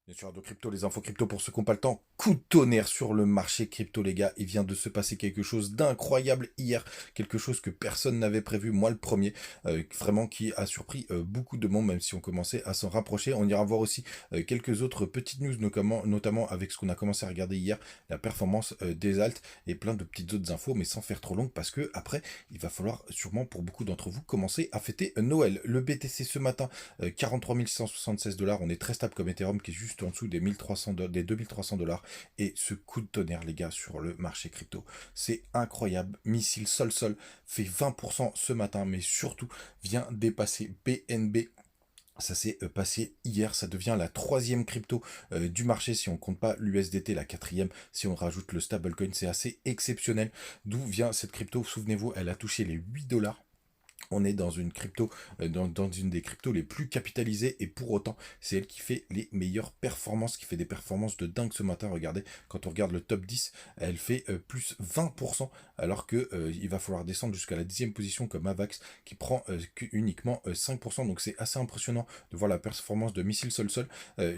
Bien sûr, de crypto, les infos crypto pour ceux qui n'ont pas le temps. Coup de tonnerre sur le marché crypto, les gars. Il vient de se passer quelque chose d'incroyable hier. Quelque chose que personne n'avait prévu, moi le premier. Vraiment qui a surpris beaucoup de monde, même si on commençait à s'en rapprocher. On ira voir aussi quelques autres petites news, notamment avec ce qu'on a commencé à regarder hier, la performance des alts et plein de petites autres infos, mais sans faire trop long parce que après, il va falloir sûrement pour beaucoup d'entre vous commencer à fêter Noël. Le BTC ce matin, 43 676 $. On est très stable comme Ethereum qui est juste en dessous des 1300 des 2300 $. Et ce coup de tonnerre, les gars, sur le marché crypto, c'est incroyable. Missile sol-sol fait 20% ce matin, mais surtout vient dépasser BNB. Ça s'est passé hier, ça devient la troisième crypto du marché si on compte pas l'USDT, la quatrième si on rajoute le stablecoin, c'est assez exceptionnel. D'où vient cette crypto? Souvenez-vous, elle a touché les 8 $. On est dans une crypto, dans une des cryptos les plus capitalisées et pour autant, c'est elle qui fait les meilleures performances, qui fait des performances de dingue ce matin. Regardez, quand on regarde le top 10, elle fait plus 20% alors que il va falloir descendre jusqu'à la 10e position comme Avax qui prend uniquement 5%. Donc c'est assez impressionnant de voir la performance de Missile Sol Sol.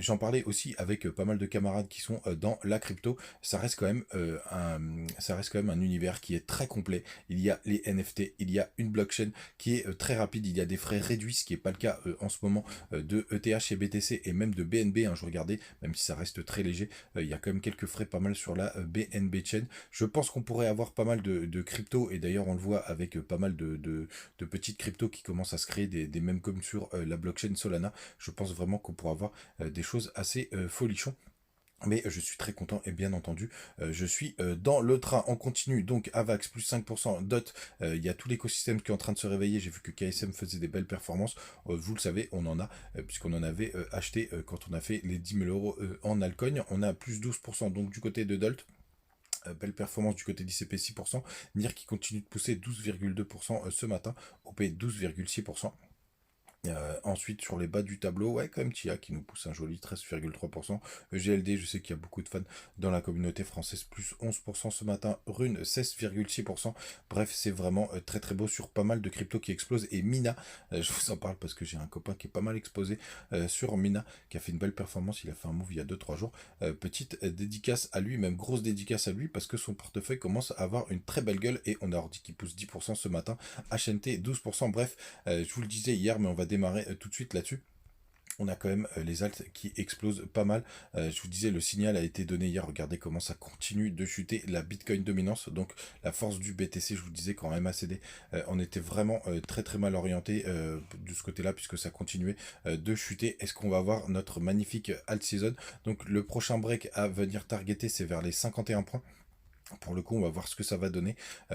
J'en parlais aussi avec pas mal de camarades qui sont dans la crypto. Ça reste quand même un univers qui est très complet. Il y a les NFT, il y a une blockchain qui est très rapide. Il y a des frais réduits, ce qui n'est pas le cas en ce moment de ETH et BTC et même de BNB. Hein, je regardais, même si ça reste très léger, il y a quand même quelques frais pas mal sur la BNB chain. Je pense qu'on pourrait avoir pas mal de cryptos et d'ailleurs on le voit avec pas mal de petites cryptos qui commencent à se créer des mêmes comme sur la blockchain Solana. Je pense vraiment qu'on pourra avoir des choses assez folichons. Mais je suis très content et bien entendu, je suis dans le train. On continue donc Avax plus 5%, DOT, il y a tout l'écosystème qui est en train de se réveiller. J'ai vu que KSM faisait des belles performances. Vous le savez, on en a, puisqu'on en avait acheté quand on a fait les 10 000 euros en altcoin. On a plus 12% donc du côté de DOT. Belle performance du côté d'ICP 6%. NIR qui continue de pousser 12,2% ce matin. OP 12,6%. Ensuite, sur les bas du tableau, ouais, quand même TIA qui nous pousse un joli 13,3%. GLD, je sais qu'il y a beaucoup de fans dans la communauté française, plus 11% ce matin. Rune, 16,6%. Bref, c'est vraiment très très beau sur pas mal de cryptos qui explosent. Et Mina, je vous en parle parce que j'ai un copain qui est pas mal exposé sur Mina, qui a fait une belle performance. Il a fait un move il y a 2-3 jours. Petite dédicace à lui, même grosse dédicace à lui, parce que son portefeuille commence à avoir une très belle gueule. Et on a dit qu'il pousse 10% ce matin. HNT, 12%. Bref, je vous le disais hier, mais on va démarrer tout de suite là-dessus. On a quand même les alts qui explosent pas mal. Je vous disais, le signal a été donné hier. Regardez comment ça continue de chuter. La Bitcoin dominance, donc la force du BTC, je vous disais, quand MACD, on était vraiment très très mal orienté de ce côté-là, puisque ça continuait de chuter. Est-ce qu'on va avoir notre magnifique alt season? Donc le prochain break à venir targeter, c'est vers les 51 points. Pour le coup, on va voir ce que ça va donner.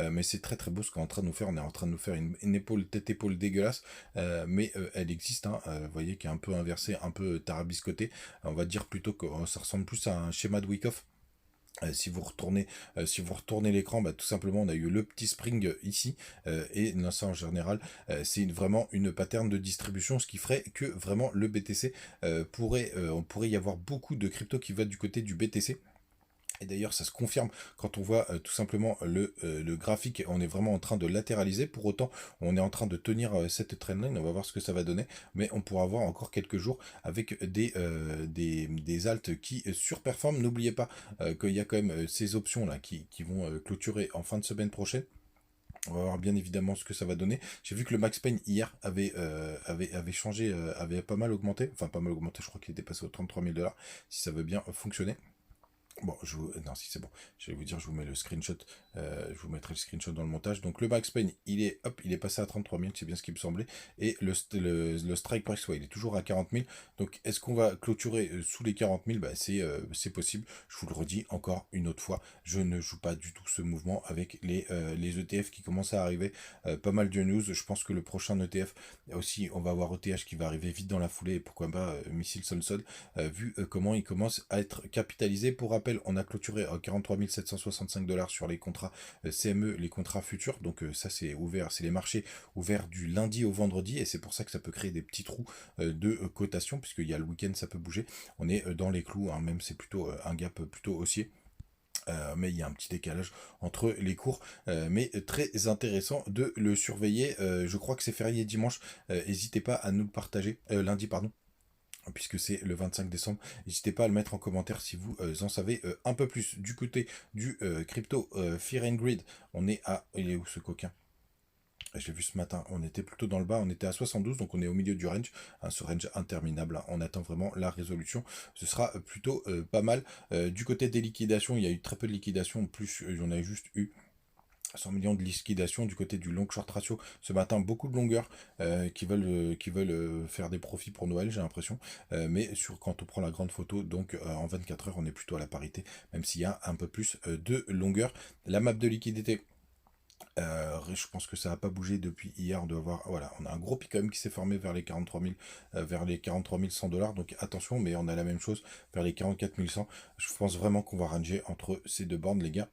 Mais c'est très très beau ce qu'on est en train de nous faire. On est en train de nous faire une épaule, tête-épaule dégueulasse. Mais elle existe. Hein. Vous voyez, qui est un peu inversée, un peu tarabiscotée. On va dire plutôt que ça ressemble plus à un schéma de Wyckoff. Si vous retournez l'écran, bah, tout simplement, on a eu le petit spring ici et non, ça en général, c'est vraiment une pattern de distribution, ce qui ferait que vraiment le BTC on pourrait y avoir beaucoup de crypto qui va du côté du BTC. Et d'ailleurs, ça se confirme quand on voit tout simplement le graphique. On est vraiment en train de latéraliser. Pour autant, on est en train de tenir cette trendline. On va voir ce que ça va donner. Mais on pourra avoir encore quelques jours avec des alts qui surperforment. N'oubliez pas qu'il y a quand même ces options-là qui vont clôturer en fin de semaine prochaine. On va voir bien évidemment ce que ça va donner. J'ai vu que le Max Payne hier avait changé, avait pas mal augmenté. Enfin, pas mal augmenté. Je crois qu'il était passé aux 33 000 $. Si ça veut bien fonctionner. Bon, non, si c'est bon. Je vais vous dire, je vous mets le screenshot. Je vous mettrai le screenshot dans le montage. Donc le Max Payne, il est passé à 33 000, c'est bien ce qui me semblait. Et le strike price, ouais, il est toujours à 40 000. Donc est-ce qu'on va clôturer sous les 40 000? Bah, c'est possible. Je vous le redis encore une autre fois. Je ne joue pas du tout ce mouvement avec les ETF qui commencent à arriver. Pas mal de news. Je pense que le prochain ETF, aussi, on va avoir ETH qui va arriver vite dans la foulée. Et pourquoi pas Missile Solson, vu comment il commence à être capitalisé. Pour rappel, on a clôturé à 43 765 $ sur les contrats CME, les contrats futurs. Donc ça, c'est ouvert, c'est les marchés ouverts du lundi au vendredi. Et c'est pour ça que ça peut créer des petits trous de cotation, puisqu'il y a le week-end, ça peut bouger. On est dans les clous, hein, même c'est plutôt un gap plutôt haussier. Mais il y a un petit décalage entre les cours, mais très intéressant de le surveiller. Je crois que c'est férié dimanche, n'hésitez pas à nous le partager, lundi pardon. puisque c'est le 25 décembre. N'hésitez pas à le mettre en commentaire si vous en savez un peu plus. Du côté du crypto Fear and Greed, on est à... Il est où ce coquin? Je l'ai vu ce matin, on était plutôt dans le bas, on était à 72, donc on est au milieu du range, hein, ce range interminable, hein. On attend vraiment la résolution, ce sera plutôt pas mal. Du côté des liquidations, il y a eu très peu de liquidations, plus on a juste eu 100 millions de liquidations du côté du long short ratio. Ce matin, beaucoup de longueurs qui veulent faire des profits pour Noël, j'ai l'impression. Mais quand on prend la grande photo, donc en 24 heures, on est plutôt à la parité, même s'il y a un peu plus de longueur. La map de liquidité. Je pense que ça n'a pas bougé depuis hier. On doit avoir, voilà, on a un gros pic quand même qui s'est formé vers les 43 000, vers les 43 100 $. Donc attention, mais on a la même chose vers les 44 100. Je pense vraiment qu'on va ranger entre ces deux bornes, les gars.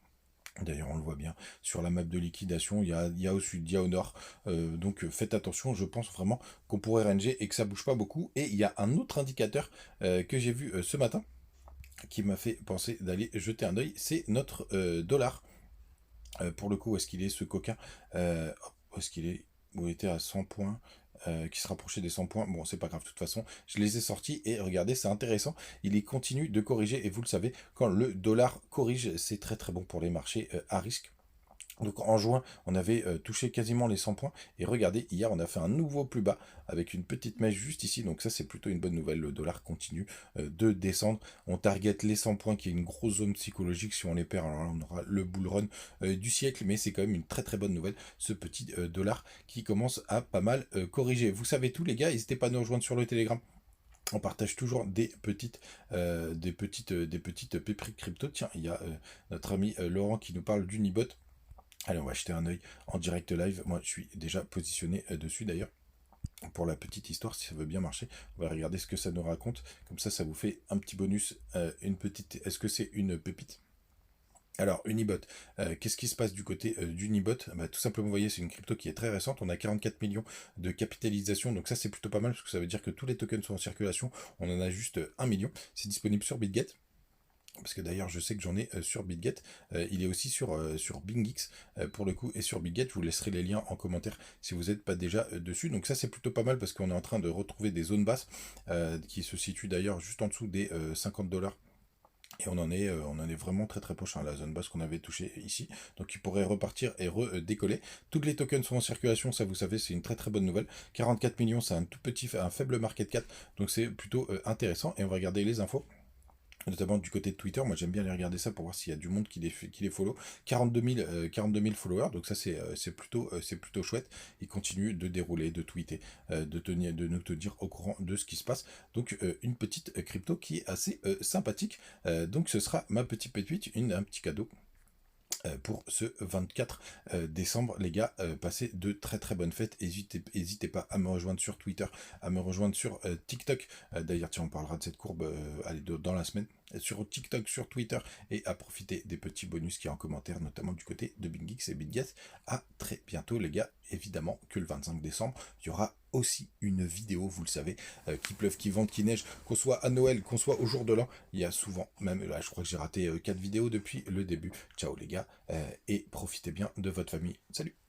D'ailleurs, on le voit bien sur la map de liquidation, il y a au sud, il y a au nord. Donc faites attention, je pense vraiment qu'on pourrait ranger et que ça bouge pas beaucoup. Et il y a un autre indicateur que j'ai vu ce matin qui m'a fait penser d'aller jeter un œil, c'est notre dollar. Pour le coup, où est-ce qu'il est ce coquin? Où est-ce qu'il est? Où il était à 100 points, qui se rapprochait des 100 points. Bon, c'est pas grave, de toute façon, je les ai sortis et regardez, c'est intéressant. Il continue de corriger et vous le savez, quand le dollar corrige, c'est très très bon pour les marchés à risque. Donc en juin, on avait touché quasiment les 100 points. Et regardez, hier, on a fait un nouveau plus bas avec une petite mèche juste ici. Donc ça, c'est plutôt une bonne nouvelle. Le dollar continue de descendre. On target les 100 points, qui est une grosse zone psychologique. Si on les perd, alors là, on aura le bull run du siècle. Mais c'est quand même une très très bonne nouvelle, ce petit dollar qui commence à pas mal corriger. Vous savez tout, les gars. N'hésitez pas à nous rejoindre sur le Telegram. On partage toujours des petites pépites crypto. Tiens, il y a notre ami Laurent qui nous parle d'Unibot. Allez, on va jeter un œil en direct live. Moi, je suis déjà positionné dessus d'ailleurs. Pour la petite histoire, si ça veut bien marcher, on va regarder ce que ça nous raconte. Comme ça vous fait un petit bonus, une petite... Est-ce que c'est une pépite? Alors, Unibot, qu'est-ce qui se passe du côté d'Unibot? Bah, tout simplement, vous voyez, c'est une crypto qui est très récente. On a 44 millions de capitalisation. Donc ça, c'est plutôt pas mal parce que ça veut dire que tous les tokens sont en circulation. On en a juste 1 million. C'est disponible sur BitGet. Parce que d'ailleurs, je sais que j'en ai sur BitGet. Il est aussi sur BingX pour le coup. Et sur BitGet, je vous laisserai les liens en commentaire si vous n'êtes pas déjà dessus. Donc ça, c'est plutôt pas mal parce qu'on est en train de retrouver des zones basses qui se situent d'ailleurs juste en dessous des 50 $. Et on en est vraiment très très proche, hein, la zone basse qu'on avait touchée ici. Donc il pourrait repartir et redécoller. Tous les tokens sont en circulation, ça vous savez, c'est une très très bonne nouvelle. 44 millions, c'est un faible market cap. Donc c'est plutôt intéressant. Et on va regarder les infos, notamment du côté de Twitter. Moi j'aime bien aller regarder ça pour voir s'il y a du monde qui les follow. 42 000 followers, donc ça c'est plutôt chouette. Ils continuent de dérouler, de tweeter, de nous tenir au courant de ce qui se passe. Donc une petite crypto qui est assez sympathique. Donc ce sera ma petite pépite, un petit cadeau pour ce 24 décembre. Les gars, passez de très très bonnes fêtes. N'hésitez pas à me rejoindre sur Twitter, à me rejoindre sur TikTok. D'ailleurs, tiens, on parlera de cette courbe dans la semaine. Sur TikTok, sur Twitter, et à profiter des petits bonus qu'il y a en commentaire, notamment du côté de BingX et BitGet. À très bientôt, les gars. Évidemment que le 25 décembre, il y aura aussi une vidéo, vous le savez, qu'il pleuve, qu'il vente, qu'il neige, qu'on soit à Noël, qu'on soit au jour de l'an. Il y a souvent, même là, je crois que j'ai raté 4 vidéos depuis le début. Ciao les gars, et profitez bien de votre famille. Salut!